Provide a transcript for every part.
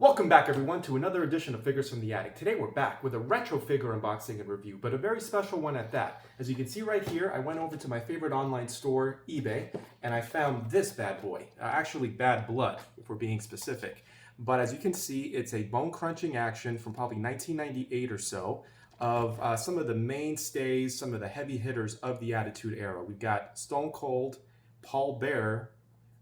Welcome back everyone to another edition of Figures from the Attic. Today we're back with a retro figure unboxing and review, but a very special one at that. As you can see right here, I went over to my favorite online store, eBay, and I found this bad boy. Actually Bad Blood, if we're being specific. But as you can see, it's a bone-crunching action from probably 1998 or so of some of the mainstays, some of the heavy hitters of the Attitude Era. We've got Stone Cold, Paul Bearer,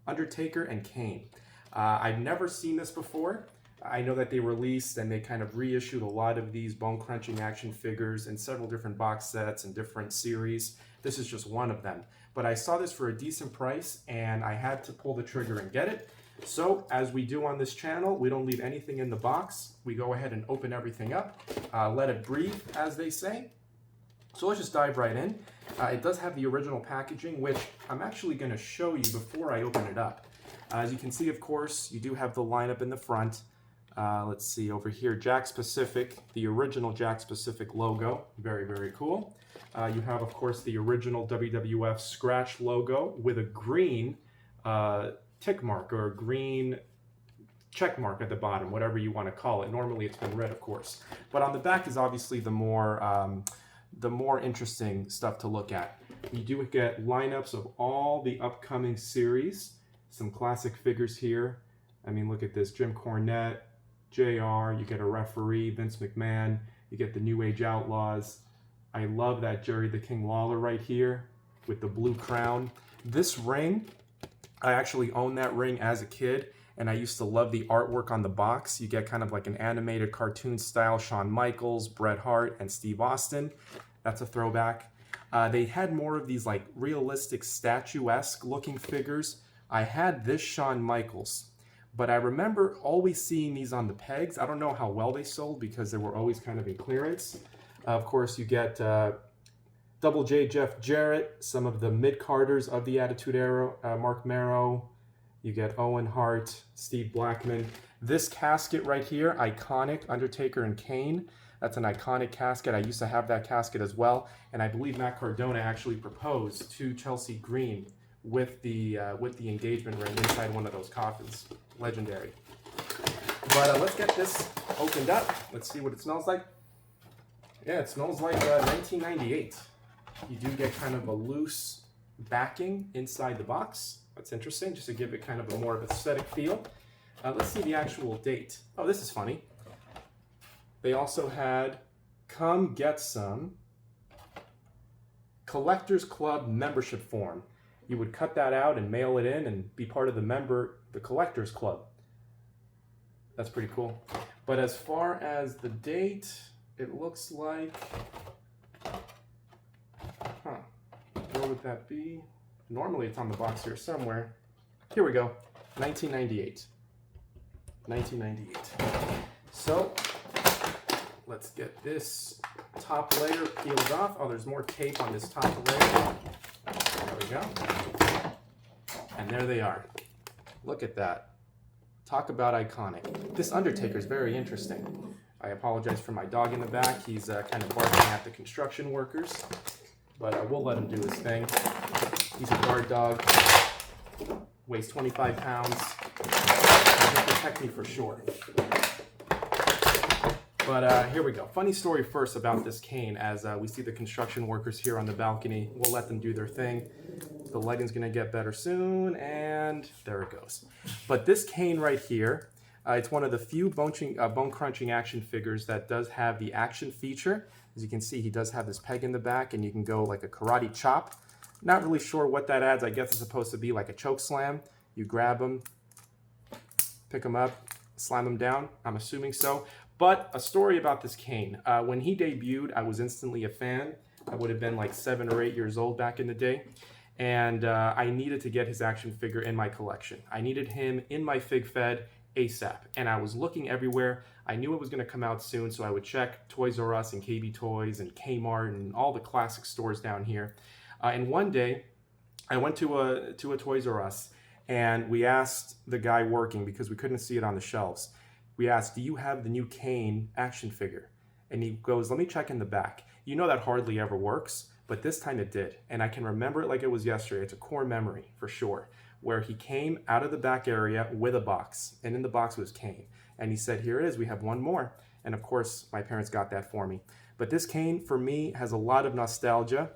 Undertaker, and Kane. I've never seen this before. I know that they released and they kind of reissued a lot of these bone-crunching action figures in several different box sets and different series. This is just one of them. But I saw this for a decent price and I had to pull the trigger and get it. So, as we do on this channel, we don't leave anything in the box. We go ahead and open everything up, let it breathe, as they say. So let's just dive right in. It does have the original packaging, which I'm actually going to show you before I open it up. As you can see, of course, you do have the lineup in the front. Let's see over here, Jakks Pacific, the original Jakks Pacific logo. Very, very cool. You have, of course, the original WWF scratch logo with a green tick mark or a green check mark at the bottom, whatever you want to call it. Normally it's been red, of course. But on the back is obviously the more interesting stuff to look at. You do get lineups of all the upcoming series. Some classic figures here. I mean, look at this, Jim Cornette, JR, you get a referee, Vince McMahon, you get the New Age Outlaws. I love that Jerry the King Lawler right here with the blue crown. This ring, I actually owned that ring as a kid, and I used to love the artwork on the box. You get kind of like an animated cartoon style Shawn Michaels, Bret Hart, and Steve Austin. That's a throwback. They had more of these like realistic statuesque looking figures. I had this Shawn Michaels, but I remember always seeing these on the pegs. I don't know how well they sold because they were always kind of in clearance. Of course, you get Double J Jeff Jarrett, some of the mid-carders of the Attitude Era, Mark Marrow. You get Owen Hart, Steve Blackman. This casket right here, iconic, Undertaker and Kane. That's an iconic casket. I used to have that casket as well, and I believe Matt Cardona actually proposed to Chelsea Green with the engagement ring inside one of those coffins. Legendary. But let's get this opened up. Let's see what it smells like. Yeah, it smells like 1998. You do get kind of a loose backing inside the box. That's interesting, just to give it kind of a more of aesthetic feel. Let's see the actual date. Oh, this is funny. They also had come get some Collectors Club membership form. You would cut that out and mail it in and be part of the Collectors Club. That's pretty cool. But as far as the date, it looks like, where would that be? Normally it's on the box here somewhere. Here we go, 1998. 1998. So, let's get this top layer peeled off. Oh, there's more tape on this top layer. There we go. And there they are. Look at that. Talk about iconic. This Undertaker is very interesting. I apologize for my dog in the back. He's kind of barking at the construction workers. But we'll let him do his thing. He's a guard dog. Weighs 25 pounds. He'll protect me for sure. But here we go. Funny story first about this Kane, as we see the construction workers here on the balcony. We'll let them do their thing. The lighting's gonna get better soon, and there it goes. But this Kane right here, it's one of the few bone-crunching action figures that does have the action feature. As you can see, he does have this peg in the back, and you can go like a karate chop. Not really sure what that adds. I guess it's supposed to be like a choke slam. You grab him, pick him up, slam him down. I'm assuming so. But a story about this Kane. When he debuted, I was instantly a fan. I would have been like 7 or 8 years old back in the day. And I needed to get his action figure in my collection. I needed him in my Fig Fed ASAP. And I was looking everywhere. I knew it was going to come out soon, so I would check Toys R Us and KB Toys and Kmart and all the classic stores down here. And one day, I went to a Toys R Us, and we asked the guy working, because we couldn't see it on the shelves, we asked, do you have the new Kane action figure? And he goes, let me check in the back. You know that hardly ever works, but this time it did. And I can remember it like it was yesterday. It's a core memory for sure. where he came out of the back area with a box, and in the box was Kane. And he said, here it is, we have one more. And of course, my parents got that for me. But this Kane, for me, has a lot of nostalgia.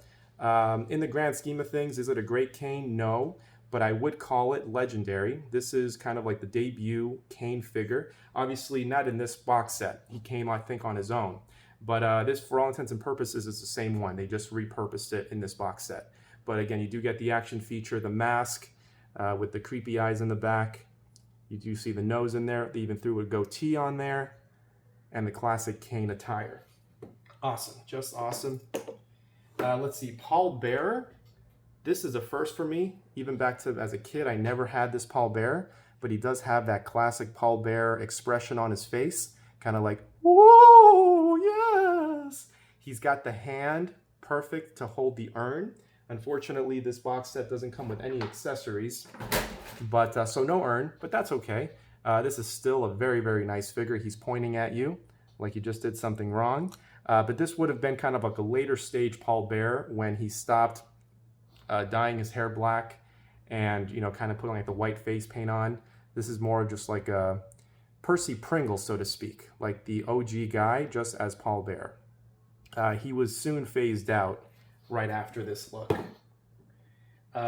In the grand scheme of things, is it a great Kane? No, but I would call it legendary. This is kind of like the debut Kane figure. Obviously, not in this box set. He came, I think, on his own. But this, for all intents and purposes, is the same one. They just repurposed it in this box set. But again, you do get the action feature, the mask with the creepy eyes in the back. You do see the nose in there. They even threw a goatee on there. And the classic Kane attire. Awesome, just awesome. Let's see, Paul Bearer. This is a first for me. Even back to as a kid, I never had this Paul Bearer, but he does have that classic Paul Bearer expression on his face, kind of like, whoa, yes. He's got the hand perfect to hold the urn. Unfortunately, this box set doesn't come with any accessories, but so no urn, but that's okay. This is still a very, very nice figure. He's pointing at you like you just did something wrong. But this would have been kind of like a later stage Paul Bearer when he stopped dyeing his hair black and, you know, kind of putting like the white face paint on. This is more just like a Percy Pringle, so to speak, like the OG guy, just as Paul Bearer. He was soon phased out right after this look.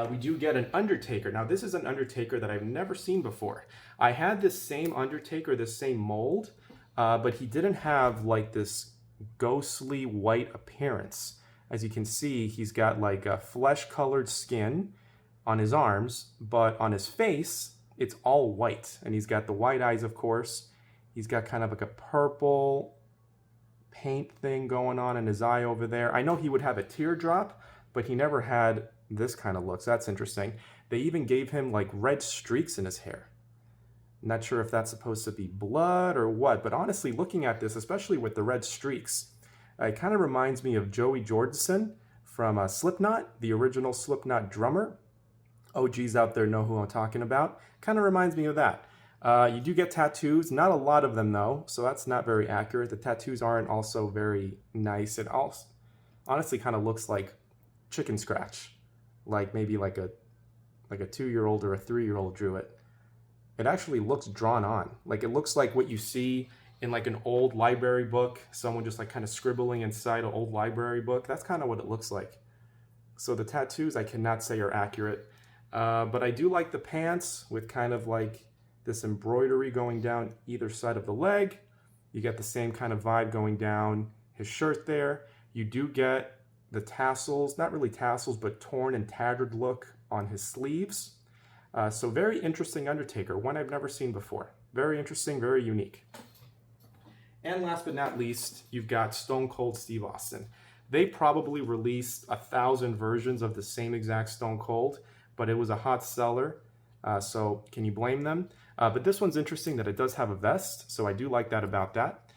We do get an Undertaker. Now, this is an Undertaker that I've never seen before. I had this same Undertaker, this same mold, but he didn't have like this ghostly white appearance. As you can see, he's got like a flesh-colored skin on his arms, but on his face, it's all white. And he's got the white eyes, of course. He's got kind of like a purple paint thing going on in his eye over there. I know he would have a teardrop, but he never had this kind of look, so that's interesting. They even gave him like red streaks in his hair. Not sure if that's supposed to be blood or what, but honestly, looking at this, especially with the red streaks, it kind of reminds me of Joey Jordison from Slipknot, the original Slipknot drummer. OGs out there know who I'm talking about. Kind of reminds me of that. You do get tattoos, not a lot of them though, so that's not very accurate. The tattoos aren't also very nice. It also honestly kind of looks like chicken scratch, like maybe like a 2-year-old or a 3-year-old drew it. It actually looks drawn on. Like it looks like what you see in like an old library book, someone just like kind of scribbling inside an old library book. That's kind of what it looks like. So the tattoos I cannot say are accurate, but I do like the pants with kind of like this embroidery going down either side of the leg. You get the same kind of vibe going down his shirt there. You do get the tassels, not really tassels, but torn and tattered look on his sleeves. So very interesting Undertaker, one I've never seen before. Very interesting, very unique. And last but not least, you've got Stone Cold Steve Austin. They probably released 1,000 versions of the same exact Stone Cold, but it was a hot seller, so can you blame them? But this one's interesting that it does have a vest, so I do like that about that.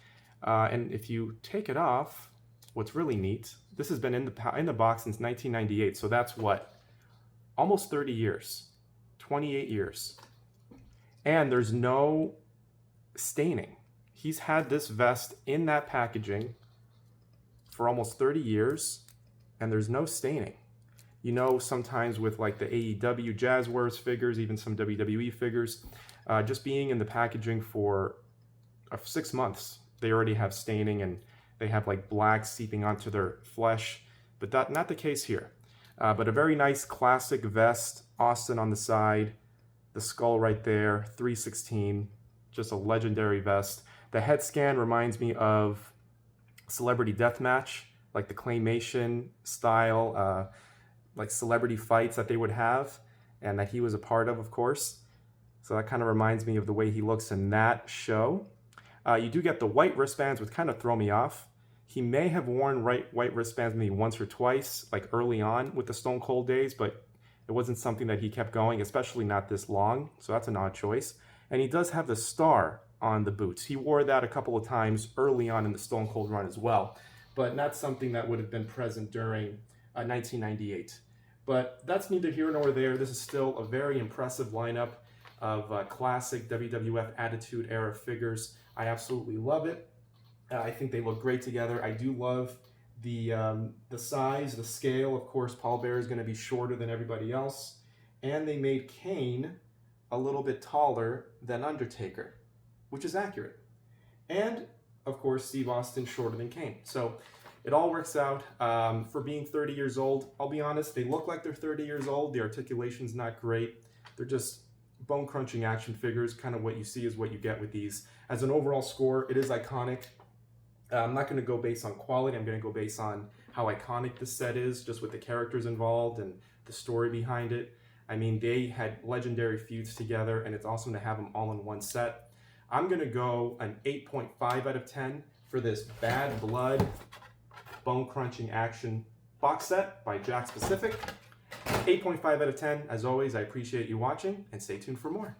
And if you take it off, what's really neat, this has been in the box since 1998, so that's what? Almost 30 years. 28 years. And there's no staining. He's had this vest in that packaging for almost 30 years, and there's no staining. You know, sometimes with like the AEW Jazzwares figures, even some WWE figures, just being in the packaging for 6 months, they already have staining and they have like black seeping onto their flesh, but that's not the case here. But a very nice classic vest, Austin on the side, the skull right there, 316, just a legendary vest. The head scan reminds me of Celebrity Deathmatch, like the claymation style, like celebrity fights that they would have and that he was a part of course. So that kind of reminds me of the way he looks in that show. You do get the white wristbands, which kind of throw me off. He may have worn white wristbands maybe once or twice, like early on with the Stone Cold days, but it wasn't something that he kept going, especially not this long. So that's an odd choice. And he does have the star on the boots. He wore that a couple of times early on in the Stone Cold run as well, but not something that would have been present during 1998. But that's neither here nor there. This is still a very impressive lineup of classic WWF Attitude Era figures. I absolutely love it. I think they look great together. I do love the size, the scale. Of course, Paul Bearer is going to be shorter than everybody else. and they made Kane a little bit taller than Undertaker, which is accurate. And, of course, Steve Austin shorter than Kane. So it all works out. For being 30 years old, I'll be honest, they look like they're 30 years old. The articulation's not great. They're just bone-crunching action figures. Kind of what you see is what you get with these. As an overall score, it is iconic. I'm not going to go based on quality. I'm going to go based on how iconic this set is, just with the characters involved and the story behind it. I mean, they had legendary feuds together, and it's awesome to have them all in one set. I'm going to go an 8.5 out of 10 for this Bad Blood bone-crunching action box set by Jakks Pacific. 8.5 out of 10. As always, I appreciate you watching, and stay tuned for more.